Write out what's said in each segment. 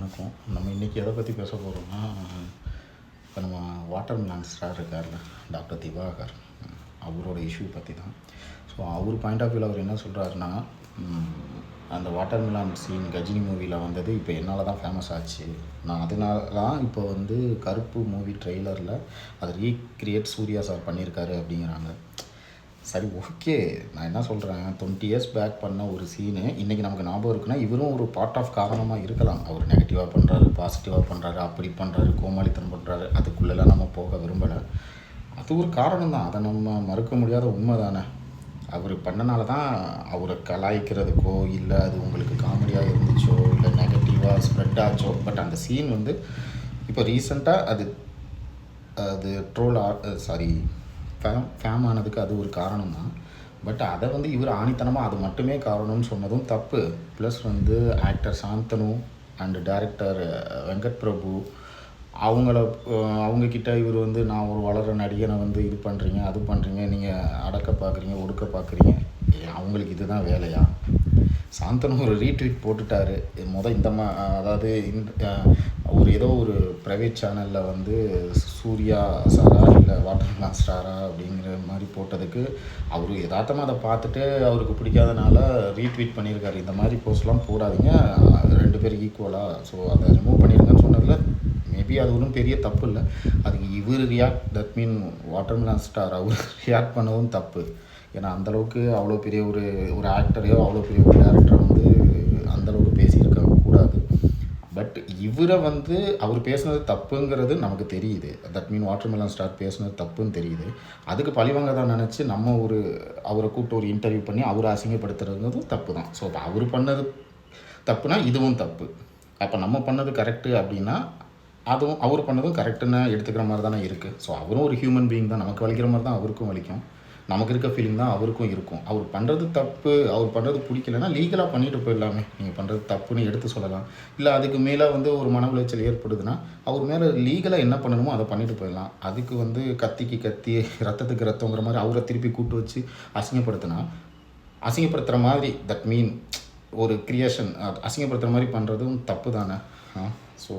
வணக்கம். நம்ம இன்றைக்கி எதை பற்றி பேச போகிறோம்னா, இப்போ நம்ம வாட்டர் மிலான் ஸ்டார் இருக்கார்ல டாக்டர் திவாகர், அவரோட இஷ்யூ பற்றி தான். ஸோ அவர் பாயிண்ட் ஆஃப் வியூவில் அவர் என்ன சொல்கிறாருன்னா, அந்த வாட்டர் மிலான் சீன் கஜினி மூவியில் வந்தது இப்போ என்னால் தான் ஃபேமஸ் ஆச்சு. நான் அதனால தான் இப்போ வந்து கருப்பு மூவி ட்ரெய்லரில் அதை ரீக்ரியேட் சூர்யா சார் பண்ணியிருக்காரு அப்படிங்கிறாங்க. சரி, ஓகே, நான் என்ன சொல்கிறேன், 20 இயர்ஸ் பேக் பண்ண ஒரு சீனு இன்றைக்கி நமக்கு ஞாபகம் இருக்குன்னா இவரும் ஒரு பார்ட் ஆஃப் காரணமாக இருக்கலாம். அவர் நெகட்டிவாக பண்ணுறாரு, பாசிட்டிவாக பண்ணுறாரு, அப்படி பண்ணுறாரு, கோமாளித்தனம் பண்ணுறாரு, அதுக்குள்ளெல்லாம் நம்ம போக விரும்பலை. அது ஒரு காரணம் தான், அதை நம்ம மறுக்க முடியாத உண்மை தானே. அவர் பண்ணனால தான் அவரை கலாய்க்கிறதுக்கோ இல்லை அது உங்களுக்கு காமெடியாக இருந்துச்சோ இல்லை நெகட்டிவாக ஸ்ப்ரெட் ஆச்சோ. பட் அந்த சீன் வந்து இப்போ ரீசெண்டாக அது ட்ரோல் ஃபேம் ஆனதுக்கு அது ஒரு காரணம் தான். பட் அதை வந்து இவர் ஆணித்தனமாக அது மட்டுமே காரணம்னு சொன்னதும் தப்பு. ப்ளஸ் வந்து actor Shanthanu and director Venkat Prabhu அவங்கக்கிட்ட இவர் வந்து நான் ஒரு வளர நடிகனை வந்து இது பண்ணுறீங்க, அது பண்ணுறீங்க, நீங்கள் அடக்க பார்க்குறீங்க, ஒடுக்க பார்க்குறீங்க, அவங்களுக்கு இதுதான் வேலையா? சாந்தனு ஒரு ரீட்வீட் போட்டுட்டார். இந்த அதாவது ஒரு ஏதோ ஒரு ப்ரைவேட் சேனலில் வந்து சூர்யா சாரா இல்லை வாட்டர் மிலான் ஸ்டாரா அப்படிங்கிற மாதிரி போட்டதுக்கு அவர் யதார்த்தமாக அதை பார்த்துட்டு அவருக்கு பிடிக்காதனால ரீட்வீட் பண்ணியிருக்காரு. இந்த மாதிரி போஸ்ட்லாம் போடாதீங்க, 2 பேர் ஈக்குவலாக, ஸோ அதை ரிமூவ் பண்ணியிருக்கேன்னு சொன்னதில் மேபி அது ஒன்றும் பெரிய தப்பு இல்லை. அதுக்கு இவர் தட் மீன் வாட்டர் மிலான் ஸ்டார் அவர் ரியாக்ட் பண்ணவும் தப்பு. ஏன்னா அந்தளவுக்கு அவ்வளோ பெரிய ஒரு ஆக்டரையோ அவ்வளோ பெரிய ஒரு டேரக்டரை வந்து அந்தளவுக்கு பேசியிருக்க கூடாது. பட் இவரை வந்து அவர் பேசுனது தப்புங்கிறது நமக்கு தெரியுது. தட் மீன் வாட்டர் மிலான் ஸ்டார் பேசுனது தப்புன்னு தெரியுது. அதுக்கு பழிவாங்க தான் நினச்சி நம்ம அவரை கூப்பிட்டு ஒரு இன்டர்வியூ பண்ணி அவரை அசிங்கப்படுத்துறதும் தப்பு தான். ஸோ இப்போ அவர் பண்ணது தப்புனா இதுவும் தப்பு. அப்போ நம்ம பண்ணது கரெக்டு அப்படின்னா அதுவும் அவர் பண்ணதும் கரெக்டுன்னு எடுத்துக்கிற மாதிரி தானே இருக்குது. ஸோ அவரும் ஒரு ஹியூமன் பீயிங் தான், நமக்கு வலிக்கிற மாதிரி தான் அவருக்கும் வலிக்கும், நமக்கு இருக்க ஃபீலிங் தான் அவருக்கும் இருக்கும். அவர் பண்ணுறது தப்பு, அவர் பண்ணுறது பிடிக்கலன்னா லீகலாக பண்ணிட்டு போயிடலாமே. நீங்கள் பண்ணுறது தப்புன்னு எடுத்து சொல்லலாம். இல்லை அதுக்கு மேலே வந்து ஒரு மன உளைச்சல் ஏற்படுதுன்னா அவர் மேலே லீகலாக என்ன பண்ணணுமோ அதை பண்ணிட்டு போயிடலாம். அதுக்கு வந்து கத்திக்கு கத்தி ரத்தத்துக்கு ரத்தங்கிற மாதிரி அவரை திருப்பி கூட்டு வச்சு அசிங்கப்படுத்துகிற மாதிரி தட் மீன் ஒரு கிரியேஷன் அசிங்கப்படுத்துகிற மாதிரி பண்ணுறதும் தப்பு தானே. ஸோ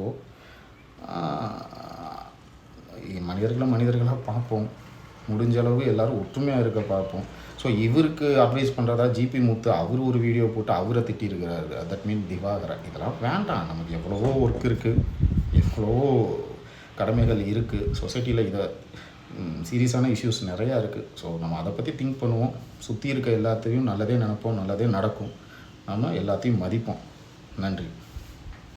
மனிதர்களாக பார்ப்போம், முடிஞ்ச அளவு எல்லோரும் ஒற்றுமையாக இருக்க பார்ப்போம். ஸோ இவருக்கு அட்வைஸ் பண்ணுறதா ஜிபி முத்து அவர் ஒரு வீடியோ போட்டு அவரை திட்டிருக்கிறாரு. That mean திவாகரை. இதெல்லாம் வேண்டாம். நமக்கு எவ்வளவோ ஒர்க் இருக்குது, எவ்வளவோ கடமைகள் இருக்குது சொசைட்டியில். இதை சீரியஸான இஷ்யூஸ் நிறையா இருக்குது. ஸோ நம்ம அதை பற்றி திங்க் பண்ணுவோம். சுற்றி இருக்க எல்லாத்தையும் நல்லதே நினைப்போம், நல்லதே நடக்கும். நம்ம எல்லாத்தையும் மதிப்போம். நன்றி.